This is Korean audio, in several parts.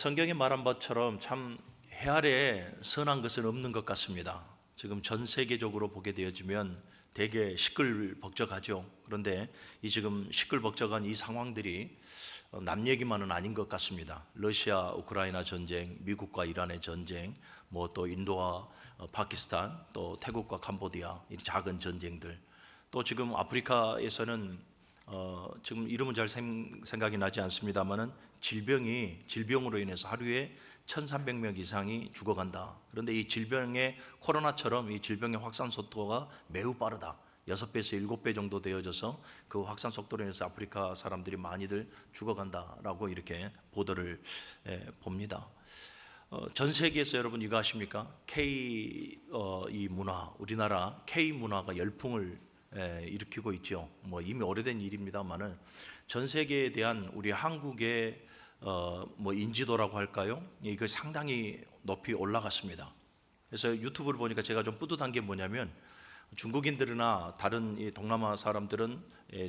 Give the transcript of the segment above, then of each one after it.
성경에 말한 것처럼 참 해 아래 선한 것은 없는 것 같습니다. 지금 전 세계적으로 보게 되어지면 되게 시끌벅적하죠. 그런데 이 지금 시끌벅적한 이 상황들이 남 얘기만은 아닌 것 같습니다. 러시아 우크라이나 전쟁, 미국과 이란의 전쟁, 뭐 또 인도와 파키스탄, 또 태국과 캄보디아 이 작은 전쟁들, 또 지금 아프리카에서는 지금 이름은 잘 생각이 나지 않습니다만은 질병으로 인해서 하루에 1,300명 이상이 죽어간다. 그런데 이 질병의 코로나처럼 이 질병의 확산 속도가 매우 빠르다. 6배에서 7배 정도 되어져서 그 확산 속도로 인해서 아프리카 사람들이 많이들 죽어간다라고 이렇게 보도를 봅니다. 전 세계에서 여러분 이거 아십니까? 이 문화, 우리나라 K 문화가 열풍을 일으키고 있죠. 뭐 이미 오래된 일입니다만은 전 세계에 대한 우리 한국의 뭐 인지도라고 할까요? 이거 상당히 높이 올라갔습니다. 그래서 유튜브를 보니까 제가 좀 뿌듯한 게 뭐냐면 중국인들이나 다른 이 동남아 사람들은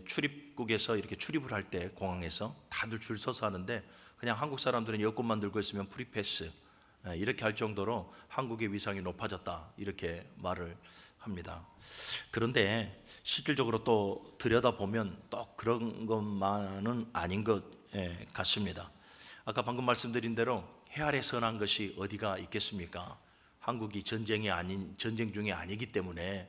출입국에서 이렇게 출입을 할 때 공항에서 다들 줄 서서 하는데 그냥 한국 사람들은 여권만 들고 있으면 프리패스 이렇게 할 정도로 한국의 위상이 높아졌다 이렇게 말을 합니다. 그런데 실질적으로 또 들여다보면 또 그런 것만은 아닌 것 같습니다. 아까 방금 말씀드린 대로 해 아래 선한 것이 어디가 있겠습니까? 한국이 전쟁 중이 아니기 때문에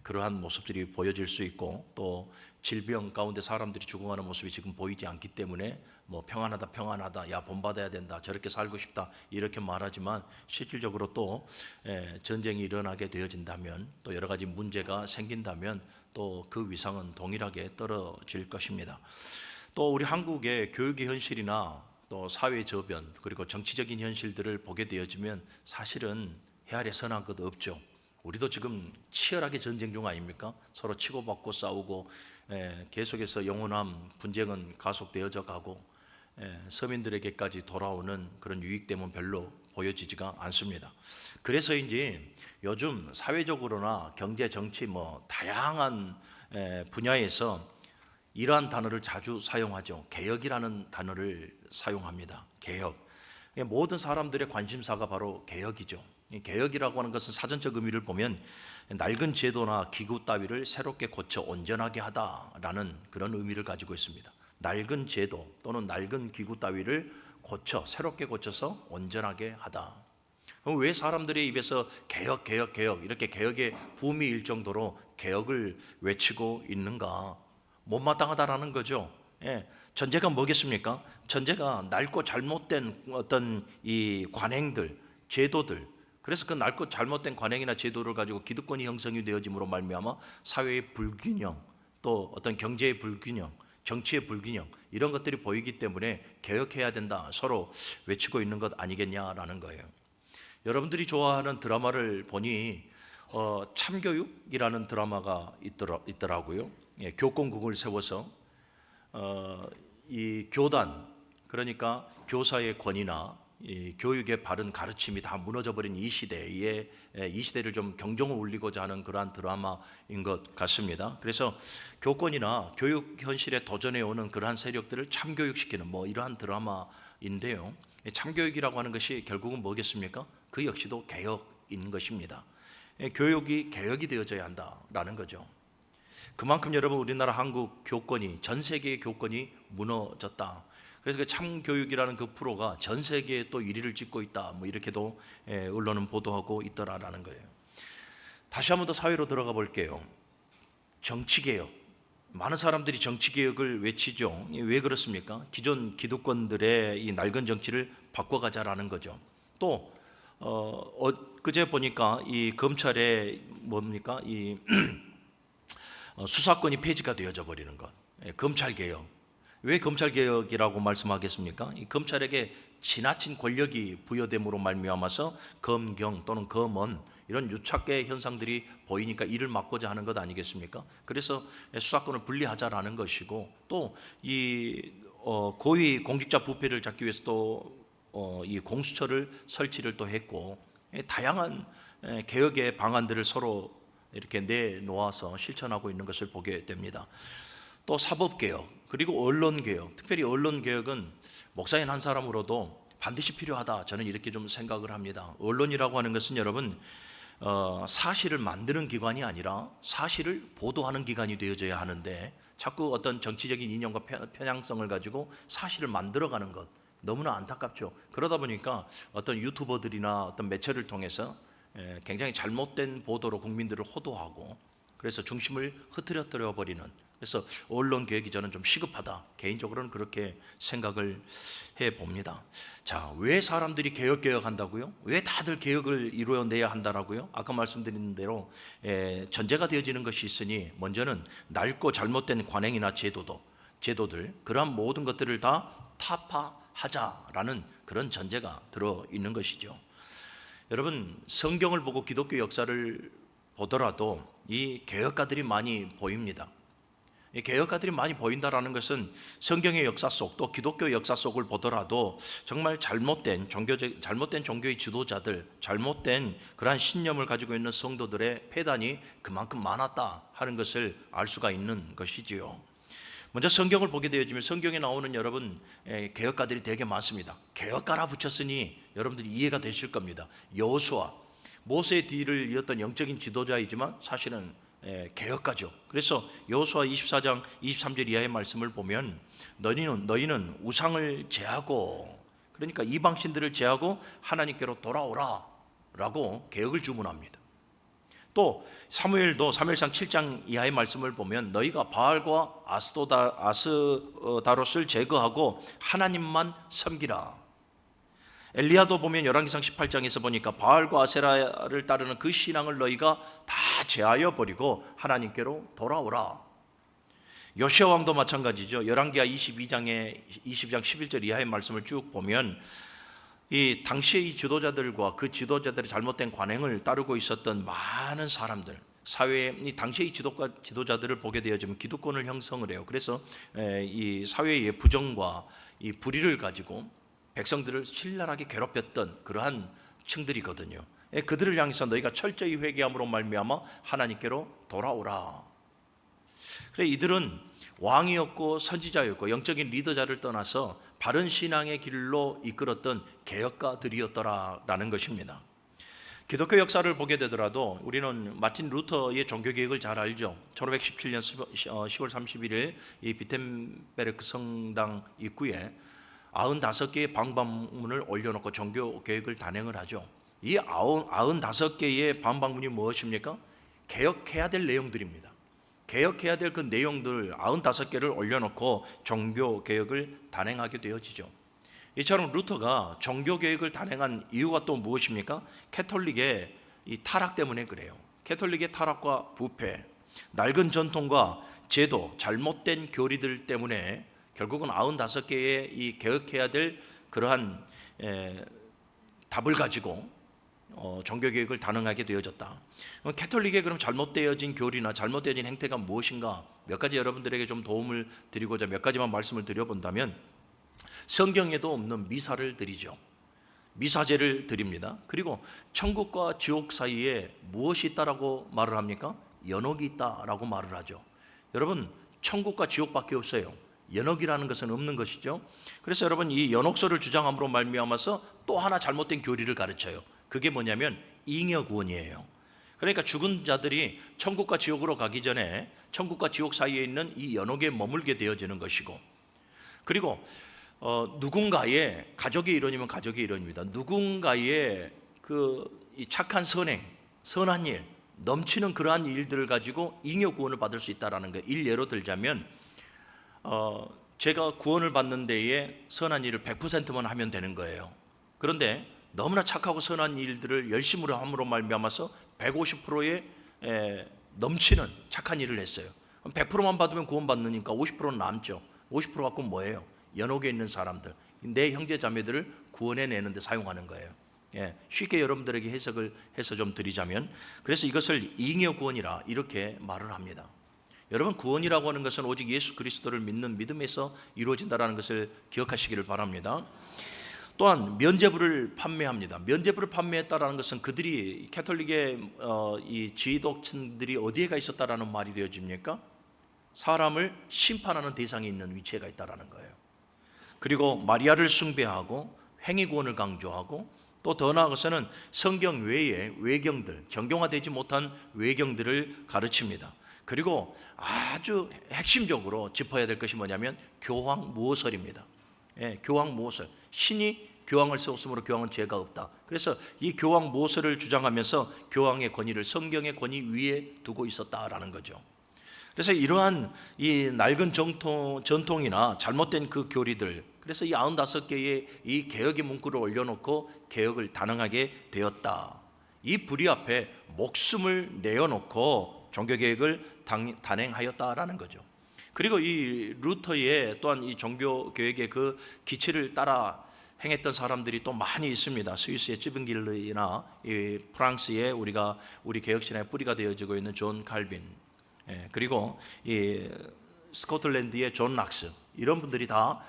그러한 모습들이 보여질 수 있고, 또 질병 가운데 사람들이 죽어가는 모습이 지금 보이지 않기 때문에 뭐 평안하다, 야 본받아야 된다, 저렇게 살고 싶다 이렇게 말하지만 실질적으로 또 전쟁이 일어나게 되어진다면, 또 여러 가지 문제가 생긴다면 또 그 위상은 동일하게 떨어질 것입니다. 또 우리 한국의 교육의 현실이나 또 사회 저변, 그리고 정치적인 현실들을 보게 되어지면 사실은 해 아래 선한 것 없죠. 우리도 지금 치열하게 전쟁 중 아닙니까? 서로 치고받고 싸우고 계속해서 영원한 분쟁은 가속되어져 가고 서민들에게까지 돌아오는 그런 유익됨은 별로 보여지지가 않습니다. 그래서인지 요즘 사회적으로나 경제, 정치 뭐 다양한 분야에서 이러한 단어를 자주 사용하죠. 개혁이라는 단어를 사용합니다. 개혁. 모든 사람들의 관심사가 바로 개혁이죠. 개혁이라고 하는 것은 사전적 의미를 보면 낡은 제도나 기구 따위를 새롭게 고쳐 온전하게 하다라는 그런 의미를 가지고 있습니다. 낡은 제도 또는 낡은 기구 따위를 새롭게 고쳐서 온전하게 하다. 그럼 왜 사람들의 입에서 개혁 이렇게 개혁의 붐이 일 정도로 개혁을 외치고 있는가? 못마땅하다라는 거죠. 전제가 뭐겠습니까? 전제가 낡고 잘못된 어떤 이 관행들, 제도들. 그래서 그 낡고 잘못된 관행이나 제도를 가지고 기득권이 형성이 되어짐으로 말미암아 사회의 불균형, 또 어떤 경제의 불균형, 정치의 불균형 이런 것들이 보이기 때문에 개혁해야 된다 서로 외치고 있는 것 아니겠냐라는 거예요. 여러분들이 좋아하는 드라마를 보니 참교육이라는 드라마가 있더라고요. 교권국을 세워서 이 교단, 그러니까 교사의 권위나 이 교육의 바른 가르침이 다 무너져 버린 이 시대를 좀 경종을 울리고자 하는 그러한 드라마인 것 같습니다. 그래서 교권이나 교육 현실에 도전해 오는 그러한 세력들을 참교육시키는 뭐 이러한 드라마인데요. 참교육이라고 하는 것이 결국은 뭐겠습니까? 그 역시도 개혁인 것입니다. 교육이 개혁이 되어져야 한다라는 거죠. 그만큼 여러분 우리나라 한국 교권이, 전 세계의 교권이 무너졌다. 그래서 그 참교육이라는 그 프로가 전 세계에 또 1위를 찍고 있다, 뭐 이렇게도 언론은 보도하고 있더라라는 거예요. 다시 한 번 더 사회로 들어가 볼게요. 정치개혁. 많은 사람들이 정치개혁을 외치죠. 왜 그렇습니까? 기존 기득권들의 이 낡은 정치를 바꿔가자라는 거죠. 또 그제 보니까 이 검찰의 뭡니까? 이 수사권이 폐지가 되어져 버리는 것. 검찰개혁. 왜 검찰개혁이라고 말씀하겠습니까? 이 검찰에게 지나친 권력이 부여됨으로 말미암아서 검경 또는 검언 이런 유착계 현상들이 보이니까 이를 막고자 하는 것 아니겠습니까? 그래서 수사권을 분리하자라는 것이고, 또 이 고위 공직자 부패를 잡기 위해서 또 이 공수처를 설치를 또 했고, 다양한 개혁의 방안들을 서로 이렇게 내놓아서 실천하고 있는 것을 보게 됩니다. 또 사법개혁, 그리고 언론개혁, 특별히 언론개혁은 목사인 한 사람으로도 반드시 필요하다. 저는 이렇게 좀 생각을 합니다. 언론이라고 하는 것은 여러분 사실을 만드는 기관이 아니라 사실을 보도하는 기관이 되어져야 하는데 자꾸 어떤 정치적인 이념과 편향성을 가지고 사실을 만들어가는 것 너무나 안타깝죠. 그러다 보니까 어떤 유튜버들이나 어떤 매체를 통해서 굉장히 잘못된 보도로 국민들을 호도하고 그래서 중심을 흐트러뜨려 버리는, 그래서 언론 개혁이 저는 좀 시급하다. 개인적으로는 그렇게 생각을 해 봅니다. 자, 왜 사람들이 개혁한다고요? 왜 다들 개혁을 이루어내야 한다라고요? 아까 말씀드린 대로 전제가 되어지는 것이 있으니 먼저는 낡고 잘못된 관행이나 제도들 그러한 모든 것들을 다 타파하자라는 그런 전제가 들어 있는 것이죠. 여러분, 성경을 보고 기독교 역사를 보더라도 이 개혁가들이 많이 보입니다. 이 개혁가들이 많이 보인다라는 것은 성경의 역사 속 또 기독교 역사 속을 보더라도 정말 잘못된 종교의 지도자들, 잘못된 그러한 신념을 가지고 있는 성도들의 폐단이 그만큼 많았다 하는 것을 알 수가 있는 것이지요. 먼저 성경을 보게 되어지면 성경에 나오는 여러분 개혁가들이 되게 많습니다. 개혁가라 붙였으니 여러분들이 이해가 되실 겁니다. 여호수아, 모세의 뒤를 이었던 영적인 지도자이지만 사실은 개혁가죠. 그래서 여호수아 24장 23절 이하의 말씀을 보면 너희는 우상을 제하고, 그러니까 이방신들을 제하고 하나님께로 돌아오라 라고 개혁을 주문합니다. 또 사무엘도 사무엘상 7장 이하의 말씀을 보면 너희가 바알과 아스다롯을 제거하고 하나님만 섬기라. 엘리야도 보면 열왕기상 18장에서 보니까 바알과 아세라를 따르는 그 신앙을 너희가 다 제하여 버리고 하나님께로 돌아오라. 요시야 왕도 마찬가지죠. 열왕기하 20장 11절 이하의 말씀을 쭉 보면 이 당시의 지도자들과 그 지도자들의 잘못된 관행을 따르고 있었던 많은 사람들, 사회의 이 당시의 지도자들을 보게 되어지면 기득권을 형성을 해요. 그래서 이 사회의 부정과 이 불의를 가지고 백성들을 신랄하게 괴롭혔던 그러한 층들이거든요. 그들을 향해서 너희가 철저히 회개함으로 말미암아 하나님께로 돌아오라. 그래, 이들은 왕이었고 선지자였고 영적인 리더자를 떠나서 바른 신앙의 길로 이끌었던 개혁가들이었더라라는 것입니다. 기독교 역사를 보게 되더라도 우리는 마틴 루터의 종교개혁을 잘 알죠. 1517년 10월 31일 이 비텐베르크 성당 입구에 95개의 방방문을 올려놓고 종교개혁을 단행을 하죠. 이 95개의 방방문이 무엇입니까? 개혁해야 될 내용들입니다. 개혁해야 될 그 내용들 95개를 올려놓고 종교개혁을 단행하게 되어지죠. 이처럼 루터가 종교개혁을 단행한 이유가 또 무엇입니까? 캐톨릭의 이 타락 때문에 그래요. 캐톨릭의 타락과 부패, 낡은 전통과 제도, 잘못된 교리들 때문에 결국은 95개의 이 개혁해야 될 그러한 답을 가지고 종교개혁을 단행하게 되어졌다. 캐톨릭의 그럼 잘못되어진 교리나 잘못되어진 행태가 무엇인가? 몇 가지 여러분들에게 좀 도움을 드리고자 몇 가지만 말씀을 드려본다면 성경에도 없는 미사를 드리죠. 미사제를 드립니다. 그리고 천국과 지옥 사이에 무엇이 있다라고 말을 합니까? 연옥이 있다라고 말을 하죠. 여러분, 천국과 지옥밖에 없어요. 연옥이라는 것은 없는 것이죠. 그래서 여러분, 이 연옥설을 주장함으로 말미암아서 또 하나 잘못된 교리를 가르쳐요. 그게 뭐냐면 잉여구원이에요. 그러니까 죽은 자들이 천국과 지옥으로 가기 전에 천국과 지옥 사이에 있는 이 연옥에 머물게 되어지는 것이고, 그리고 누군가의 가족의 일원이면 가족의 일원입니다. 누군가의 이 착한 선행, 선한 일, 넘치는 그러한 일들을 가지고 잉여 구원을 받을 수 있다라는 거. 일례로 들자면 제가 구원을 받는 데에 선한 일을 100%만 하면 되는 거예요. 그런데 너무나 착하고 선한 일들을 열심으로 함으로 말미암아서 150%의 넘치는 착한 일을 했어요. 100%만 받으면 구원받으니까 50%는 남죠. 50% 갖고 뭐예요? 연옥에 있는 사람들, 내 형제 자매들을 구원해내는 데 사용하는 거예요. 쉽게 여러분들에게 해석을 해서 좀 드리자면, 그래서 이것을 잉여 구원이라 이렇게 말을 합니다. 여러분, 구원이라고 하는 것은 오직 예수 그리스도를 믿는 믿음에서 이루어진다는 것을 기억하시기를 바랍니다. 또한 면죄부를 판매합니다. 면죄부를 판매했다라는 것은 그들이 캐톨릭의 이 지도층들이 어디에 가 있었다라는 말이 되어집니까? 사람을 심판하는 대상이 있는 위치에 가 있다라는 거예요. 그리고 마리아를 숭배하고 행위구원을 강조하고 또 더 나아가서는 성경 외의 외경들, 정경화되지 못한 외경들을 가르칩니다. 그리고 아주 핵심적으로 짚어야 될 것이 뭐냐면 교황무호설입니다. 교황무호설. 신이 교황을 세웠으므로 교황은 죄가 없다. 그래서 이 교황무호설을 주장하면서 교황의 권위를 성경의 권위 위에 두고 있었다라는 거죠. 그래서 이러한 이 낡은 전통이나 잘못된 그 교리들, 그래서 이 95개의 이 개혁의 문구를 올려놓고 개혁을 단행하게 되었다. 이 불의 앞에 목숨을 내어놓고 종교개혁을 단행하였다라는 거죠. 그리고 이 루터의 또한 이 종교개혁의 그 기치를 따라 행했던 사람들이 또 많이 있습니다. 스위스의 찌븐길르나 프랑스의 우리 개혁신의 뿌리가 되어지고 있는 존 칼빈, 그리고 이 스코틀랜드의 존 락스, 이런 분들이 다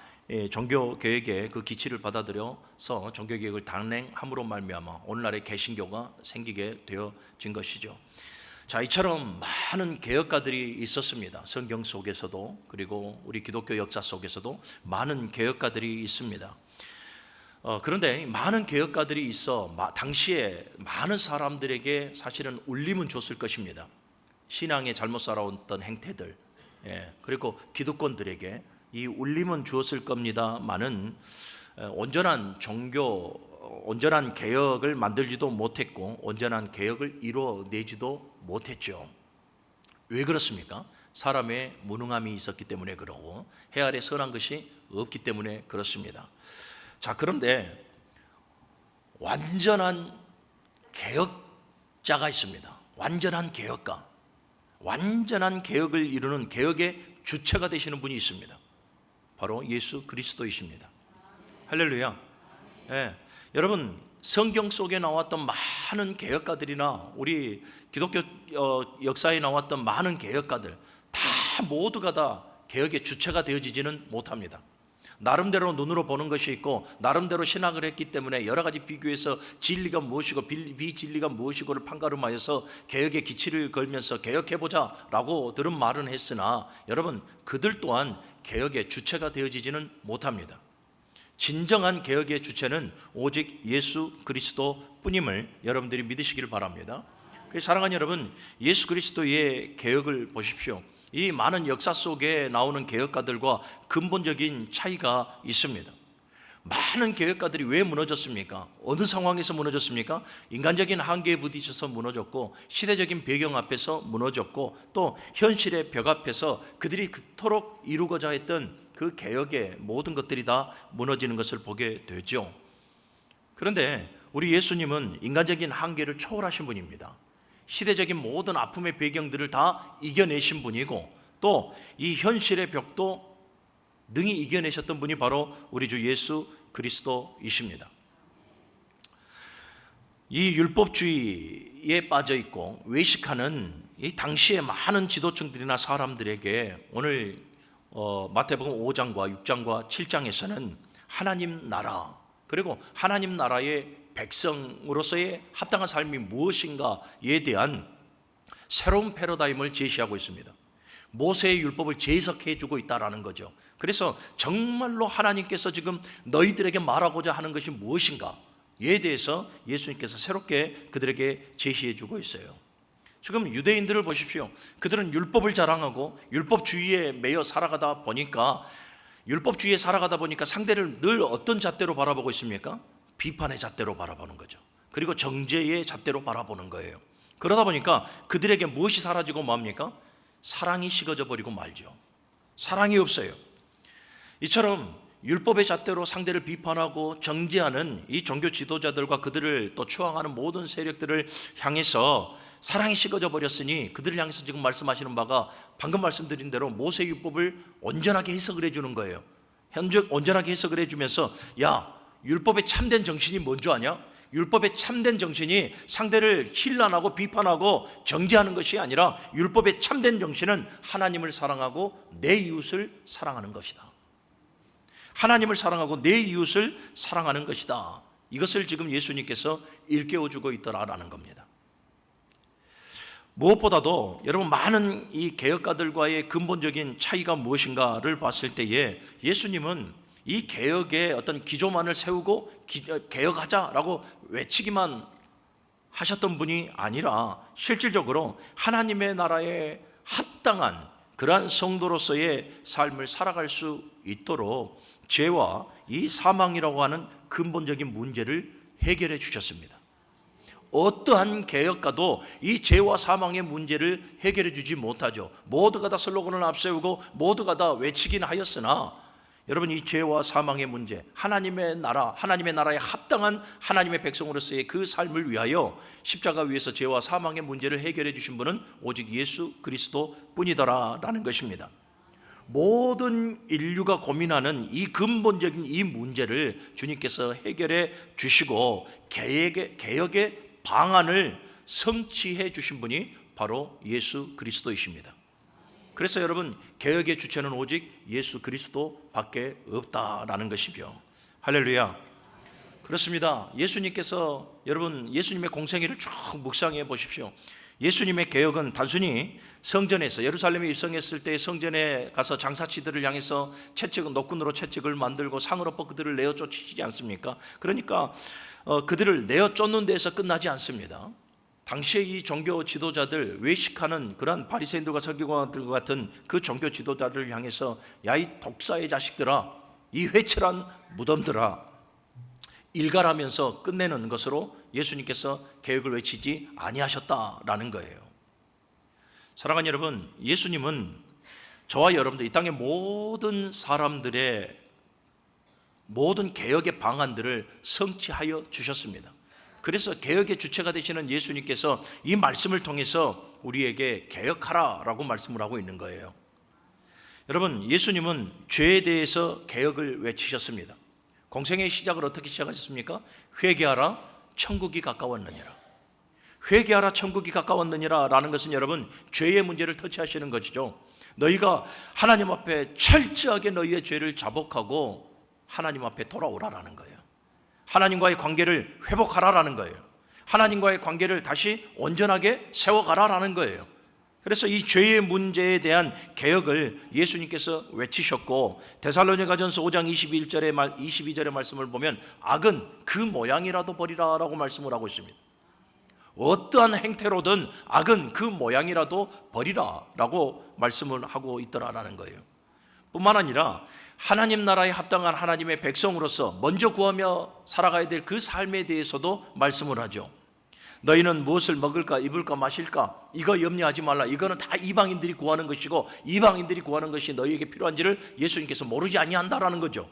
종교개혁의 그 기치를 받아들여서 종교개혁을 단행함으로 말미암아 오늘날의 개신교가 생기게 되어진 것이죠. 자, 이처럼 많은 개혁가들이 있었습니다. 성경 속에서도, 그리고 우리 기독교 역사 속에서도 많은 개혁가들이 있습니다. 그런데 많은 개혁가들이 있어 당시에 많은 사람들에게 사실은 울림은 줬을 것입니다. 신앙에 잘못 살아왔던 행태들, 그리고 기득권들에게 이 울림은 주었을 겁니다만은 온전한 개혁을 만들지도 못했고 온전한 개혁을 이루어내지도 못했죠. 왜 그렇습니까? 사람의 무능함이 있었기 때문에 그러고 해 아래 선한 것이 없기 때문에 그렇습니다. 자, 그런데 완전한 개혁자가 있습니다. 완전한 개혁가, 완전한 개혁을 이루는 개혁의 주체가 되시는 분이 있습니다. 바로 예수 그리스도이십니다. 할렐루야. 여러분, 성경 속에 나왔던 많은 개혁가들이나 우리 기독교 역사에 나왔던 많은 개혁가들 다 모두가 다 개혁의 주체가 되어지지는 못합니다. 나름대로 눈으로 보는 것이 있고 나름대로 신학을 했기 때문에 여러 가지 비교해서 진리가 무엇이고 비진리가 무엇이고를 판가름하여서 개혁의 기치를 걸면서 개혁해보자 라고 들은 말은 했으나 여러분, 그들 또한 개혁의 주체가 되어지지는 못합니다. 진정한 개혁의 주체는 오직 예수 그리스도 뿐임을 여러분들이 믿으시기를 바랍니다. 사랑하는 여러분, 예수 그리스도의 개혁을 보십시오. 이 많은 역사 속에 나오는 개혁가들과 근본적인 차이가 있습니다. 많은 개혁가들이 왜 무너졌습니까? 어느 상황에서 무너졌습니까? 인간적인 한계에 부딪혀서 무너졌고 시대적인 배경 앞에서 무너졌고 또 현실의 벽 앞에서 그들이 그토록 이루고자 했던 그 개혁의 모든 것들이 다 무너지는 것을 보게 되죠. 그런데 우리 예수님은 인간적인 한계를 초월하신 분입니다. 시대적인 모든 아픔의 배경들을 다 이겨내신 분이고 또 이 현실의 벽도 능히 이겨내셨던 분이 바로 우리 주 예수 그리스도이십니다. 이 율법주의에 빠져 있고 외식하는 이 당시의 많은 지도층들이나 사람들에게 오늘 마태복음 5장과 6장과 7장에서는 하나님 나라, 그리고 하나님 나라의 백성으로서의 합당한 삶이 무엇인가에 대한 새로운 패러다임을 제시하고 있습니다. 모세의 율법을 재해석해 주고 있다라는 거죠. 그래서 정말로 하나님께서 지금 너희들에게 말하고자 하는 것이 무엇인가에 대해서 예수님께서 새롭게 그들에게 제시해 주고 있어요. 지금 유대인들을 보십시오. 그들은 율법을 자랑하고 율법주의에 매여 살아가다 보니까 상대를 늘 어떤 잣대로 바라보고 있습니까? 비판의 잣대로 바라보는 거죠. 그리고 정죄의 잣대로 바라보는 거예요. 그러다 보니까 그들에게 무엇이 사라지고 뭡니까? 사랑이 식어져 버리고 말죠. 사랑이 없어요. 이처럼 율법의 잣대로 상대를 비판하고 정죄하는 이 종교 지도자들과 그들을 또 추앙하는 모든 세력들을 향해서 사랑이 식어져 버렸으니 그들을 향해서 지금 말씀하시는 바가 방금 말씀드린 대로 모세 율법을 온전하게 해석을 해주는 거예요. 온전하게 해석을 해주면서 야, 율법의 참된 정신이 뭔지 아냐? 율법의 참된 정신이 상대를 힐난하고 비판하고 정죄하는 것이 아니라 율법의 참된 정신은 하나님을 사랑하고 내 이웃을 사랑하는 것이다. 하나님을 사랑하고 내 이웃을 사랑하는 것이다. 이것을 지금 예수님께서 일깨워주고 있더라라는 겁니다. 무엇보다도 여러분, 많은 이 개혁가들과의 근본적인 차이가 무엇인가를 봤을 때에 예수님은 이 개혁의 어떤 기조만을 세우고 개혁하자라고 외치기만 하셨던 분이 아니라 실질적으로 하나님의 나라에 합당한 그러한 성도로서의 삶을 살아갈 수 있도록 죄와 이 사망이라고 하는 근본적인 문제를 해결해 주셨습니다. 어떠한 개혁가도 이 죄와 사망의 문제를 해결해 주지 못하죠. 모두가 다 슬로건을 앞세우고 모두가 다 외치긴 하였으나 여러분, 이 죄와 사망의 문제, 하나님의 나라에 합당한 하나님의 백성으로서의 그 삶을 위하여 십자가 위에서 죄와 사망의 문제를 해결해 주신 분은 오직 예수 그리스도 뿐이더라라는 것입니다. 모든 인류가 고민하는 이 근본적인 이 문제를 주님께서 해결해 주시고 개혁의 방안을 성취해 주신 분이 바로 예수 그리스도이십니다. 그래서 여러분, 개혁의 주체는 오직 예수 그리스도밖에 없다라는 것이죠. 할렐루야. 그렇습니다. 예수님께서, 여러분, 예수님의 공생애를 쭉 묵상해 보십시오. 예수님의 개혁은 단순히 성전에서, 예루살렘에 입성했을 때 성전에 가서 장사치들을 향해서 노끈으로 채찍을 만들고 상으로 뻗고 그들을 내어 쫓으시지 않습니까? 그러니까 그들을 내어 쫓는 데에서 끝나지 않습니다. 당시에 이 종교 지도자들, 외식하는 그러한 바리새인들과 서기관들과 같은 그 종교 지도자들을 향해서 야, 이 독사의 자식들아, 이 회칠한 무덤들아, 일갈하면서 끝내는 것으로 예수님께서 개혁을 외치지 아니하셨다라는 거예요. 사랑하는 여러분, 예수님은 저와 여러분들, 이 땅의 모든 사람들의 모든 개혁의 방안들을 성취하여 주셨습니다. 그래서 개혁의 주체가 되시는 예수님께서 이 말씀을 통해서 우리에게 개혁하라라고 말씀을 하고 있는 거예요. 여러분, 예수님은 죄에 대해서 개혁을 외치셨습니다. 공생의 시작을 어떻게 시작하셨습니까? 회개하라, 천국이 가까웠느니라. 회개하라, 천국이 가까웠느니라 라는 것은 여러분, 죄의 문제를 터치하시는 것이죠. 너희가 하나님 앞에 철저하게 너희의 죄를 자복하고 하나님 앞에 돌아오라라는 거예요. 하나님과의 관계를 회복하라라는 거예요. 하나님과의 관계를 다시 온전하게 세워가라라는 거예요. 그래서 이 죄의 문제에 대한 개혁을 예수님께서 외치셨고, 데살로니가전서 5장 22절의 말씀을 보면 악은 그 모양이라도 버리라라고 말씀을 하고 있습니다. 어떠한 행태로든 악은 그 모양이라도 버리라라고 말씀을 하고 있더라라는 거예요. 뿐만 아니라 하나님 나라에 합당한 하나님의 백성으로서 먼저 구하며 살아가야 될 그 삶에 대해서도 말씀을 하죠. 너희는 무엇을 먹을까, 입을까, 마실까, 이거 염려하지 말라. 이거는 다 이방인들이 구하는 것이고 이방인들이 구하는 것이 너희에게 필요한지를 예수님께서 모르지 아니한다라는 거죠.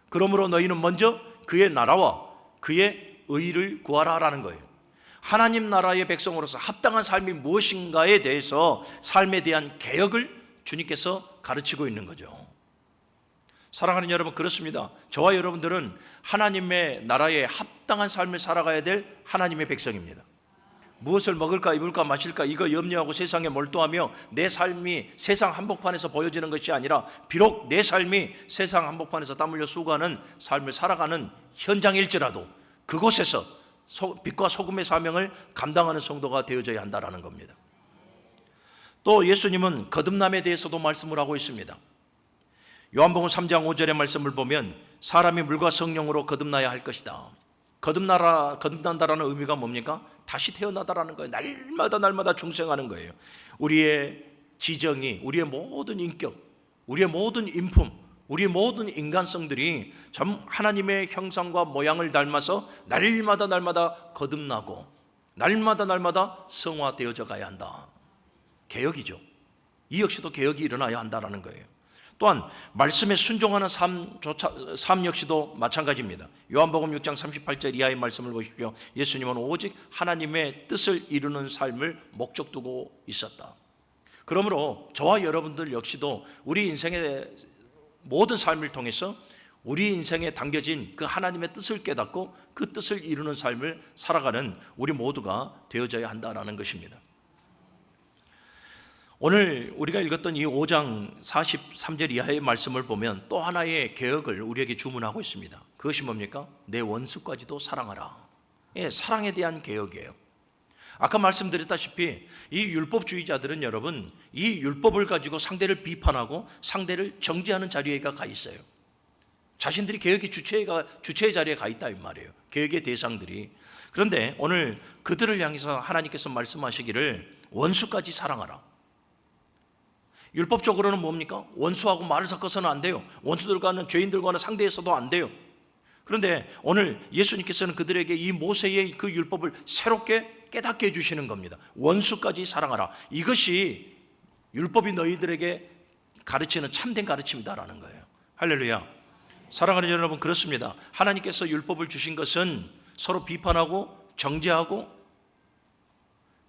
그러므로 너희는 먼저 그의 나라와 그의 의를 구하라라는 거예요. 하나님 나라의 백성으로서 합당한 삶이 무엇인가에 대해서 삶에 대한 개혁을 주님께서 가르치고 있는 거죠. 사랑하는 여러분, 그렇습니다. 저와 여러분들은 하나님의 나라에 합당한 삶을 살아가야 될 하나님의 백성입니다. 무엇을 먹을까, 입을까, 마실까, 이거 염려하고 세상에 몰두하며 내 삶이 세상 한복판에서 보여지는 것이 아니라 비록 내 삶이 세상 한복판에서 땀 흘려 수고하는 삶을 살아가는 현장일지라도 그곳에서 빛과 소금의 사명을 감당하는 성도가 되어져야 한다는 겁니다. 또 예수님은 거듭남에 대해서도 말씀을 하고 있습니다. 요한복음 3장 5절의 말씀을 보면 사람이 물과 성령으로 거듭나야 할 것이다. 거듭난다라는 의미가 뭡니까? 다시 태어나다라는 거예요. 날마다 중생하는 거예요. 우리의 지정이, 우리의 모든 인격, 우리의 모든 인품, 우리의 모든 인간성들이 참 하나님의 형상과 모양을 닮아서 날마다 거듭나고 날마다 성화되어져 가야 한다. 개혁이죠. 이 역시도 개혁이 일어나야 한다는 거예요. 또한 말씀에 순종하는 삶 역시도 마찬가지입니다. 요한복음 6장 38절 이하의 말씀을 보십시오. 예수님은 오직 하나님의 뜻을 이루는 삶을 목적 두고 있었다. 그러므로 저와 여러분들 역시도 우리 인생의 모든 삶을 통해서 우리 인생에 담겨진 그 하나님의 뜻을 깨닫고 그 뜻을 이루는 삶을 살아가는 우리 모두가 되어져야 한다는 것입니다. 오늘 우리가 읽었던 이 5장 43절 이하의 말씀을 보면 또 하나의 개혁을 우리에게 주문하고 있습니다. 그것이 뭡니까? 내 원수까지도 사랑하라. 예, 사랑에 대한 개혁이에요. 아까 말씀드렸다시피 이 율법주의자들은 여러분, 이 율법을 가지고 상대를 비판하고 상대를 정죄하는 자리에 가 있어요. 자신들이 개혁의 주체의 자리에 가 있다 이 말이에요. 개혁의 대상들이. 그런데 오늘 그들을 향해서 하나님께서 말씀하시기를 원수까지 사랑하라. 율법적으로는 뭡니까? 원수하고 말을 섞어서는 안 돼요. 원수들과는, 죄인들과는 상대해서도 안 돼요. 그런데 오늘 예수님께서는 그들에게 이 모세의 그 율법을 새롭게 깨닫게 해주시는 겁니다. 원수까지 사랑하라. 이것이 율법이 너희들에게 가르치는 참된 가르침이다라는 거예요. 할렐루야. 사랑하는 여러분, 그렇습니다. 하나님께서 율법을 주신 것은 서로 비판하고 정죄하고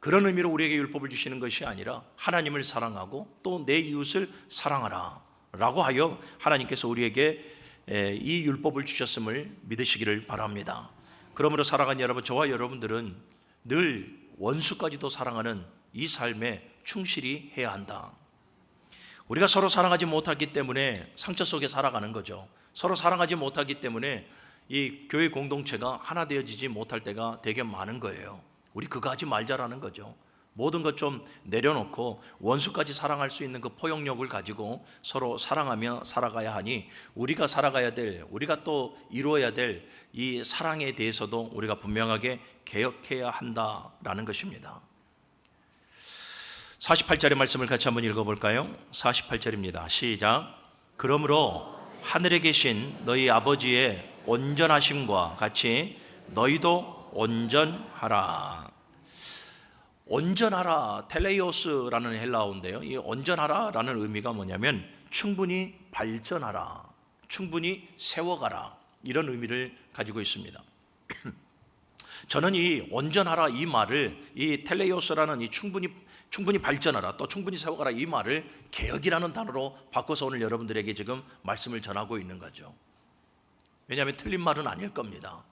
그런 의미로 우리에게 율법을 주시는 것이 아니라 하나님을 사랑하고 또 내 이웃을 사랑하라 라고 하여 하나님께서 우리에게 이 율법을 주셨음을 믿으시기를 바랍니다. 그러므로 사랑하는 여러분, 저와 여러분들은 늘 원수까지도 사랑하는 이 삶에 충실히 해야 한다. 우리가 서로 사랑하지 못하기 때문에 상처 속에 살아가는 거죠. 서로 사랑하지 못하기 때문에 이 교회 공동체가 하나 되어지지 못할 때가 되게 많은 거예요. 우리 그거 하지 말자라는 거죠. 모든 것 좀 내려놓고 원수까지 사랑할 수 있는 그 포용력을 가지고 서로 사랑하며 살아가야 하니, 우리가 살아가야 될, 우리가 또 이루어야 될 이 사랑에 대해서도 우리가 분명하게 개혁해야 한다라는 것입니다. 48절의 말씀을 같이 한번 읽어볼까요? 48절입니다. 시작. 그러므로 하늘에 계신 너희 아버지의 온전하심과 같이 너희도 온전하라. 온전하라, 텔레이오스라는 헬라어인데요, 이 온전하라라는 의미가 뭐냐면 충분히 발전하라, 충분히 세워가라, 이런 의미를 가지고 있습니다. 저는 이 온전하라 이 말을, 이 텔레이오스라는 이 충분히 발전하라, 또 충분히 세워가라 이 말을 개혁이라는 단어로 바꿔서 오늘 여러분들에게 지금 말씀을 전하고 있는 거죠. 왜냐하면 틀린 말은 아닐 겁니다.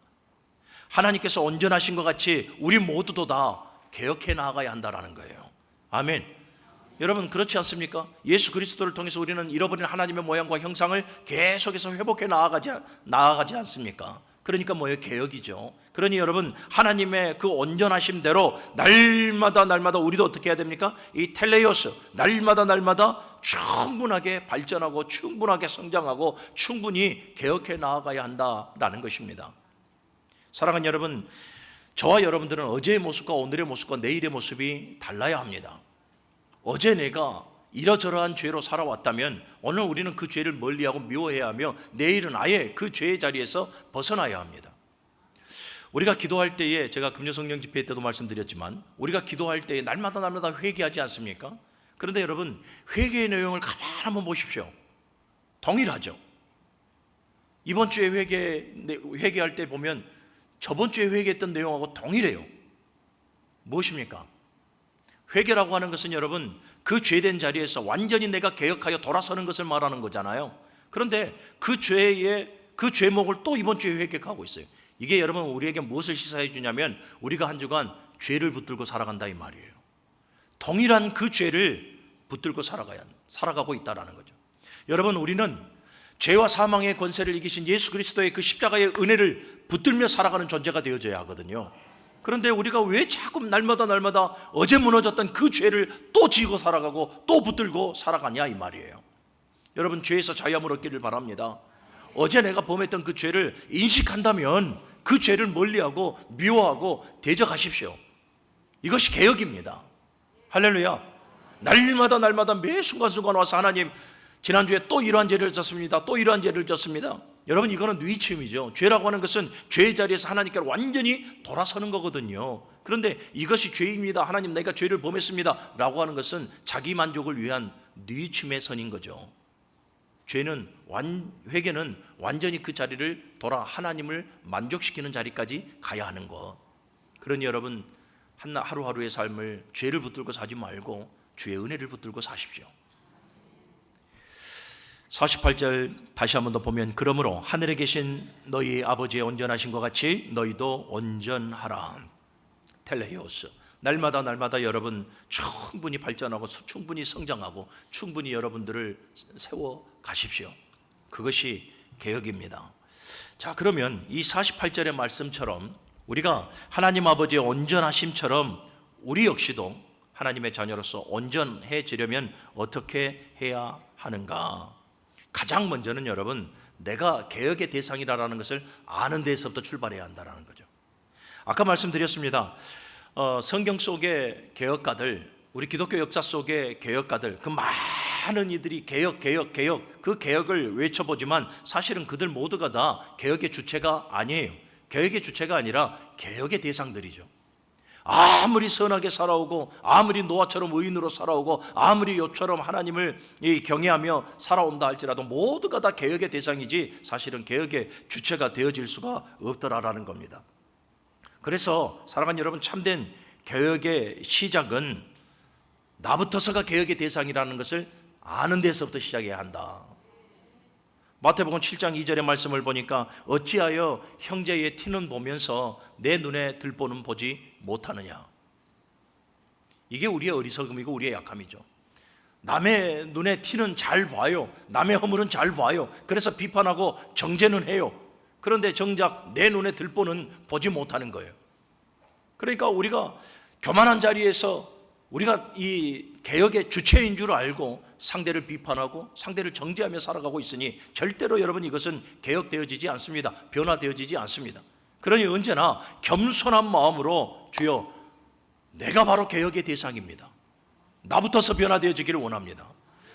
하나님께서 온전하신 것 같이 우리 모두도 다 개혁해 나아가야 한다라는 거예요. 아멘. 여러분, 그렇지 않습니까? 예수 그리스도를 통해서 우리는 잃어버린 하나님의 모양과 형상을 계속해서 회복해 나아가지 않습니까? 그러니까 뭐예요? 개혁이죠. 그러니 여러분, 하나님의 그 온전하심대로 날마다 우리도 어떻게 해야 됩니까? 이 텔레이오스, 날마다 충분하게 발전하고 충분하게 성장하고 충분히 개혁해 나아가야 한다라는 것입니다. 사랑하는 여러분, 저와 여러분들은 어제의 모습과 오늘의 모습과 내일의 모습이 달라야 합니다. 어제 내가 이러저러한 죄로 살아왔다면 오늘 우리는 그 죄를 멀리하고 미워해야 하며 내일은 아예 그 죄의 자리에서 벗어나야 합니다. 우리가 기도할 때에, 제가 금요성령 집회 때도 말씀드렸지만 우리가 기도할 때에 날마다 회개하지 않습니까? 그런데 여러분, 회개의 내용을 가만히 한번 보십시오. 동일하죠. 이번 주에 회개할 때 보면 저번 주에 회개했던 내용하고 동일해요. 무엇입니까? 회개라고 하는 것은 여러분, 그 죄된 자리에서 완전히 내가 개혁하여 돌아서는 것을 말하는 거잖아요. 그런데 그 죄목을 또 이번 주에 회개하고 있어요. 이게 여러분 우리에게 무엇을 시사해 주냐면 우리가 한 주간 죄를 붙들고 살아간다 이 말이에요. 동일한 그 죄를 붙들고 살아가고 있다라는 거죠. 여러분, 우리는 죄와 사망의 권세를 이기신 예수 그리스도의 그 십자가의 은혜를 붙들며 살아가는 존재가 되어져야 하거든요. 그런데 우리가 왜 자꾸 날마다 어제 무너졌던 그 죄를 또 지고 살아가고 또 붙들고 살아가냐 이 말이에요. 여러분, 죄에서 자유함을 얻기를 바랍니다. 어제 내가 범했던 그 죄를 인식한다면 그 죄를 멀리하고 미워하고 대적하십시오. 이것이 개혁입니다. 할렐루야. 날마다 매 순간순간 와서 하나님, 지난주에 또 이러한 죄를 졌습니다. 또 이러한 죄를 졌습니다. 여러분, 이거는 뉘치음이죠. 죄라고 하는 것은 죄의 자리에서 하나님께로 완전히 돌아서는 거거든요. 그런데 이것이 죄입니다, 하나님 내가 죄를 범했습니다 라고 하는 것은 자기 만족을 위한 뉘침의 선인 거죠. 회개는 완전히 그 자리를 돌아 하나님을 만족시키는 자리까지 가야 하는 것. 그러니 여러분, 하루하루의 삶을 죄를 붙들고 사지 말고 주의 은혜를 붙들고 사십시오. 48절 다시 한번 더 보면, 그러므로 하늘에 계신 너희 아버지의 온전하신 것 같이 너희도 온전하라. 텔레이오스. 날마다 여러분 충분히 발전하고 충분히 성장하고 충분히 여러분들을 세워 가십시오. 그것이 개혁입니다. 자, 그러면 이 48절의 말씀처럼 우리가 하나님 아버지의 온전하심처럼 우리 역시도 하나님의 자녀로서 온전해지려면 어떻게 해야 하는가? 가장 먼저는 여러분, 내가 개혁의 대상이라는 것을 아는 데에서부터 출발해야 한다는 거죠. 아까 말씀드렸습니다. 성경 속의 개혁가들, 우리 기독교 역사 속의 개혁가들, 그 많은 이들이 개혁, 그 개혁을 외쳐보지만 사실은 그들 모두가 다 개혁의 주체가 아니에요. 개혁의 주체가 아니라 개혁의 대상들이죠. 아무리 선하게 살아오고, 아무리 노아처럼 의인으로 살아오고, 아무리 욥처럼 하나님을 경외하며 살아온다 할지라도 모두가 다 개혁의 대상이지 사실은 개혁의 주체가 되어질 수가 없더라라는 겁니다. 그래서 사랑하는 여러분, 참된 개혁의 시작은 나부터서가 개혁의 대상이라는 것을 아는 데서부터 시작해야 한다. 마태복음 7장 2절의 말씀을 보니까 어찌하여 형제의 티는 보면서 내 눈에 들보는 보지 못하느냐. 이게 우리의 어리석음이고 우리의 약함이죠. 남의 눈에 티는 잘 봐요. 남의 허물은 잘 봐요. 그래서 비판하고 정죄는 해요. 그런데 정작 내 눈에 들보는 보지 못하는 거예요. 그러니까 우리가 교만한 자리에서 우리가 이 개혁의 주체인 줄 알고 상대를 비판하고 상대를 정죄하며 살아가고 있으니 절대로 여러분 이것은 개혁되어지지 않습니다. 변화되어지지 않습니다. 그러니 언제나 겸손한 마음으로 주여, 내가 바로 개혁의 대상입니다. 나부터서 변화되어지기를 원합니다.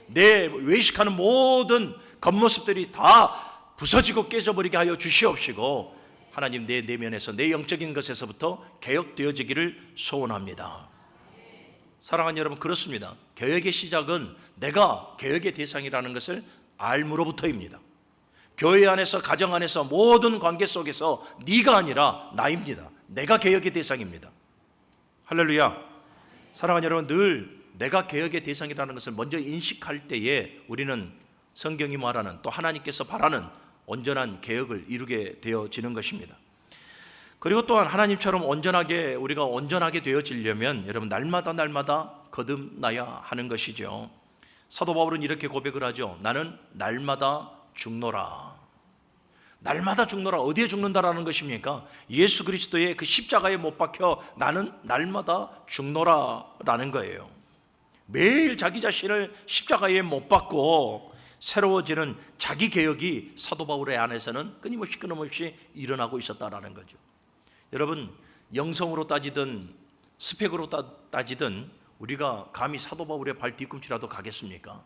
내 외식하는 모든 겉모습들이 다 부서지고 깨져버리게 하여 주시옵시고 하나님, 내 내면에서 내 영적인 것에서부터 개혁되어지기를 소원합니다. 사랑하는 여러분, 그렇습니다. 개혁의 시작은 내가 개혁의 대상이라는 것을 알므로부터입니다. 교회 안에서, 가정 안에서, 모든 관계 속에서 네가 아니라 나입니다. 내가 개혁의 대상입니다. 할렐루야. 사랑하는 여러분, 늘 내가 개혁의 대상이라는 것을 먼저 인식할 때에 우리는 성경이 말하는, 또 하나님께서 바라는 온전한 개혁을 이루게 되어지는 것입니다. 그리고 또한 하나님처럼 우리가 온전하게 되어지려면 여러분, 날마다 거듭나야 하는 것이죠. 사도 바울은 이렇게 고백을 하죠. 나는 날마다 죽노라. 날마다 죽노라. 어디에 죽는다라는 것입니까? 예수 그리스도의 그 십자가에 못 박혀 나는 날마다 죽노라라는 거예요. 매일 자기 자신을 십자가에 못 박고 새로워지는 자기 개혁이 사도 바울의 안에서는 끊임없이 일어나고 있었다라는 거죠. 여러분, 영성으로 따지든 스펙으로 따지든 우리가 감히 사도 바울의 발 뒤꿈치라도 가겠습니까?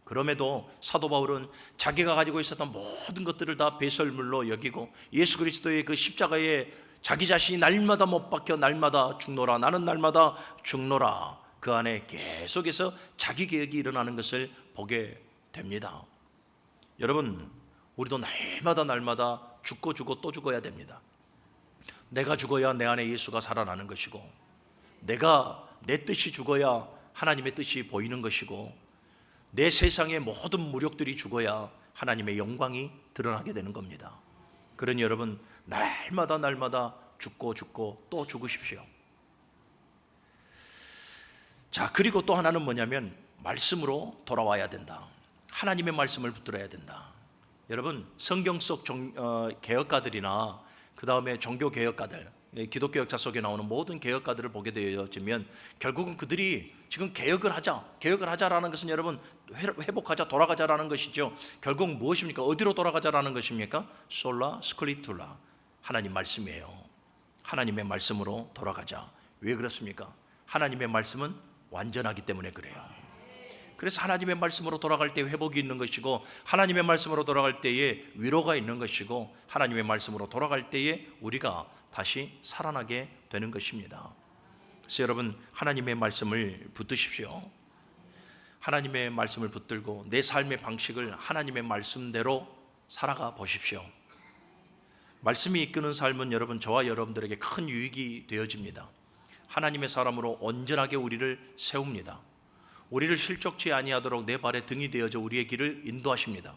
그럼에도 사도 바울은 자기가 가지고 있었던 모든 것들을 다 배설물로 여기고 예수 그리스도의 그 십자가에 자기 자신이 날마다 못 박혀 날마다 죽노라, 나는 날마다 죽노라, 그 안에 계속해서 자기 개혁이 일어나는 것을 보게 됩니다. 여러분, 우리도 날마다 죽고 또 죽어야 됩니다. 내가 죽어야 내 안에 예수가 살아나는 것이고, 내가 내 뜻이 죽어야 하나님의 뜻이 보이는 것이고, 내 세상의 모든 무력들이 죽어야 하나님의 영광이 드러나게 되는 겁니다. 그러니 여러분, 날마다 죽고 또 죽으십시오. 자, 그리고 또 하나는 뭐냐면 말씀으로 돌아와야 된다. 하나님의 말씀을 붙들어야 된다. 여러분, 성경 속 개혁가들이나 그 다음에 종교 개혁가들, 기독교 역사 속에 나오는 모든 개혁가들을 보게 되어지면 결국은 그들이 지금 개혁을 하자라는 것은 여러분 회복하자, 돌아가자라는 것이죠. 결국 무엇입니까? 어디로 돌아가자라는 것입니까? 솔라 스크립툴라, 하나님 말씀이에요. 하나님의 말씀으로 돌아가자. 왜 그렇습니까? 하나님의 말씀은 완전하기 때문에 그래요. 그래서 하나님의 말씀으로 돌아갈 때 회복이 있는 것이고, 하나님의 말씀으로 돌아갈 때에 위로가 있는 것이고, 하나님의 말씀으로 돌아갈 때에 우리가 다시 살아나게 되는 것입니다. 그래서 여러분, 하나님의 말씀을 붙드십시오. 하나님의 말씀을 붙들고 내 삶의 방식을 하나님의 말씀대로 살아가 보십시오. 말씀이 이끄는 삶은 여러분, 저와 여러분들에게 큰 유익이 되어집니다. 하나님의 사람으로 온전하게 우리를 세웁니다. 우리를 실족치 아니하도록 내 발에 등이 되어져 우리의 길을 인도하십니다.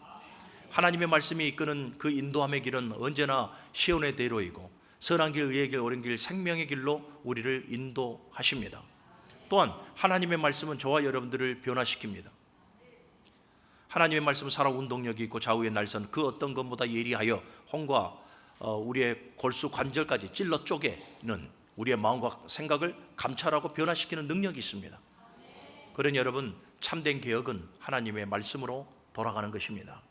하나님의 말씀이 이끄는 그 인도함의 길은 언제나 시온의 대로이고, 선한 길, 의의 길, 옳은 길, 생명의 길로 우리를 인도하십니다. 또한 하나님의 말씀은 저와 여러분들을 변화시킵니다. 하나님의 말씀은 살아 운동력이 있고 좌우의 날선 그 어떤 것보다 예리하여 혼과 우리의 골수 관절까지 찔러 쪼개는 우리의 마음과 생각을 감찰하고 변화시키는 능력이 있습니다. 그러니 여러분, 참된 개혁은 하나님의 말씀으로 돌아가는 것입니다.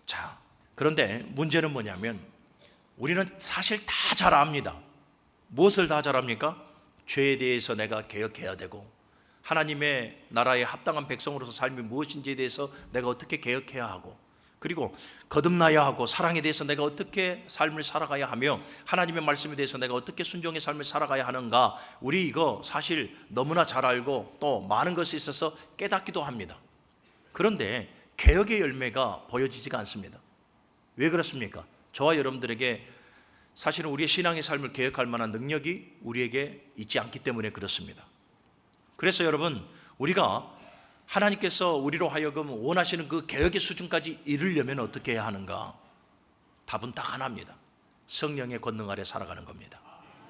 자, 그런데 문제는 뭐냐면 우리는 사실 다 잘 압니다. 무엇을 다 잘 압니까? 죄에 대해서 내가 개혁해야 되고 하나님의 나라에 합당한 백성으로서 삶이 무엇인지에 대해서 내가 어떻게 개혁해야 하고, 그리고 거듭나야 하고 사랑에 대해서 내가 어떻게 삶을 살아가야 하며 하나님의 말씀에 대해서 내가 어떻게 순종의 삶을 살아가야 하는가, 우리 이거 사실 너무나 잘 알고 또 많은 것에 있어서 깨닫기도 합니다. 그런데 개혁의 열매가 보여지지가 않습니다. 왜 그렇습니까? 저와 여러분들에게 사실은 우리의 신앙의 삶을 개혁할 만한 능력이 우리에게 있지 않기 때문에 그렇습니다. 그래서 여러분, 우리가 하나님께서 우리로 하여금 원하시는 그 개혁의 수준까지 이르려면 어떻게 해야 하는가? 답은 딱 하나입니다. 성령의 권능 아래 살아가는 겁니다.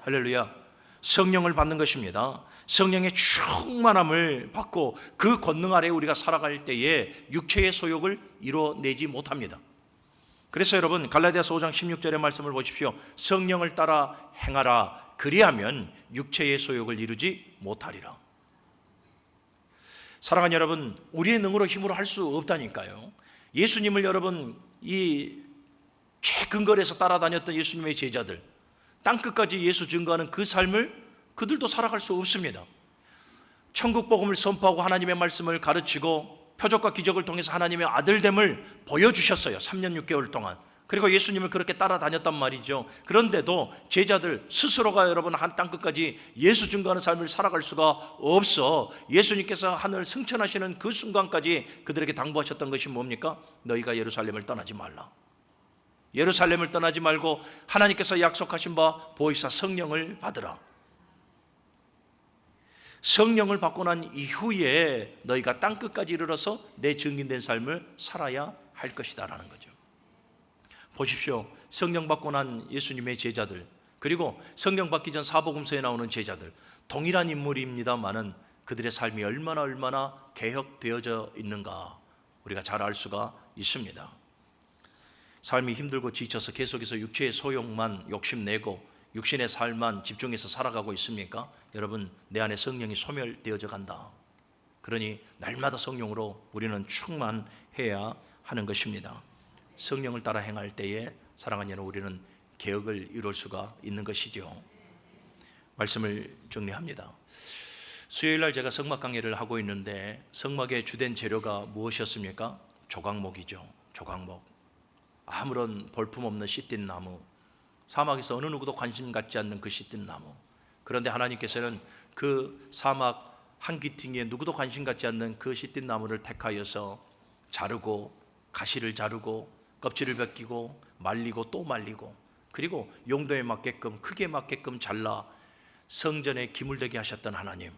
할렐루야. 성령을 받는 것입니다. 성령의 충만함을 받고 그 권능 아래 우리가 살아갈 때에 육체의 소욕을 이뤄내지 못합니다. 그래서 여러분, 갈라디아서 5장 16절의 말씀을 보십시오. 성령을 따라 행하라. 그리하면 육체의 소욕을 이루지 못하리라. 사랑하는 여러분, 우리의 능으로 힘으로 할 수 없다니까요. 예수님을 여러분, 이 최근거리에서 따라다녔던 예수님의 제자들, 땅끝까지 예수 증거하는 그 삶을 그들도 살아갈 수 없습니다. 천국 복음을 선포하고 하나님의 말씀을 가르치고 표적과 기적을 통해서 하나님의 아들됨을 보여주셨어요. 3년 6개월 동안. 그리고 예수님을 그렇게 따라다녔단 말이죠. 그런데도 제자들 스스로가 여러분 한 땅끝까지 예수 증거하는 삶을 살아갈 수가 없어. 예수님께서 하늘 승천하시는 그 순간까지 그들에게 당부하셨던 것이 뭡니까? 너희가 예루살렘을 떠나지 말라. 예루살렘을 떠나지 말고 하나님께서 약속하신 바 보혜사 성령을 받으라. 성령을 받고 난 이후에 너희가 땅끝까지 이르러서 내 증인된 삶을 살아야 할 것이다 라는 거죠. 보십시오. 성령 받고 난 예수님의 제자들, 그리고 성령 받기 전 사복음서에 나오는 제자들, 동일한 인물입니다만은 그들의 삶이 얼마나 개혁되어져 있는가 우리가 잘 알 수가 있습니다. 삶이 힘들고 지쳐서 계속해서 육체의 소욕만 욕심내고 육신의 삶만 집중해서 살아가고 있습니까? 여러분, 내 안에 성령이 소멸되어져 간다. 그러니 날마다 성령으로 우리는 충만해야 하는 것입니다. 성령을 따라 행할 때에 사랑하는 여러분, 우리는 개혁을 이룰 수가 있는 것이죠. 말씀을 정리합니다. 수요일날 제가 성막 강의를 하고 있는데 성막의 주된 재료가 무엇이었습니까? 조각목이죠. 조각목. 아무런 볼품없는 씨띤 나무, 사막에서 어느 누구도 관심 갖지 않는 그 씨띤 나무. 그런데 하나님께서는 그 사막 한 귀퉁이에 누구도 관심 갖지 않는 그 씨띤 나무를 택하여서 자르고 가시를 자르고 껍질을 벗기고 말리고 또 말리고, 그리고 용도에 맞게끔 크기에 맞게끔 잘라 성전에 기물되게 하셨던 하나님.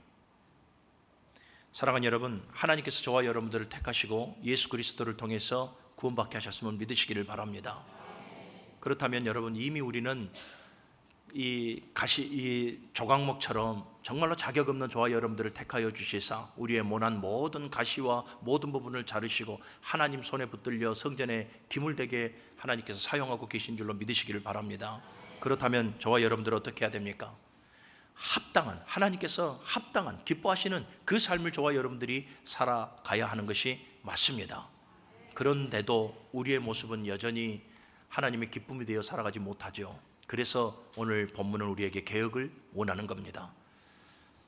사랑하는 여러분, 하나님께서 저와 여러분들을 택하시고 예수 그리스도를 통해서 구원받게 하셨음을 믿으시기를 바랍니다. 그렇다면 여러분, 이미 우리는 이 조각목처럼 정말로 자격 없는 저와 여러분들을 택하여 주시사 우리의 모난 모든 가시와 모든 부분을 자르시고 하나님 손에 붙들려 성전에 기물되게 하나님께서 사용하고 계신 줄로 믿으시기를 바랍니다. 그렇다면 저와 여러분들은 어떻게 해야 됩니까? 합당한, 하나님께서 합당한 기뻐하시는 그 삶을 저와 여러분들이 살아가야 하는 것이 맞습니다. 그런데도 우리의 모습은 여전히 하나님의 기쁨이 되어 살아가지 못하죠. 그래서 오늘 본문은 우리에게 개혁을 원하는 겁니다.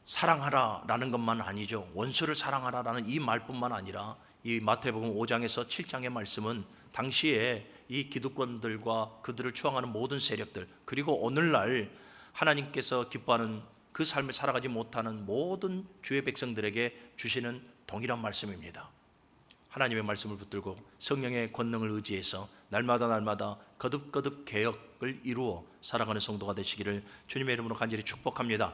사랑하라라는 것만 아니죠. 원수를 사랑하라라는 이 말뿐만 아니라 이 마태복음 5장에서 7장의 말씀은 당시에 이 기득권들과 그들을 추앙하는 모든 세력들, 그리고 오늘날 하나님께서 기뻐하는 그 삶을 살아가지 못하는 모든 주의 백성들에게 주시는 동일한 말씀입니다. 하나님의 말씀을 붙들고 성령의 권능을 의지해서 날마다 거듭 개혁을 이루어 살아가는 성도가 되시기를 주님의 이름으로 간절히 축복합니다.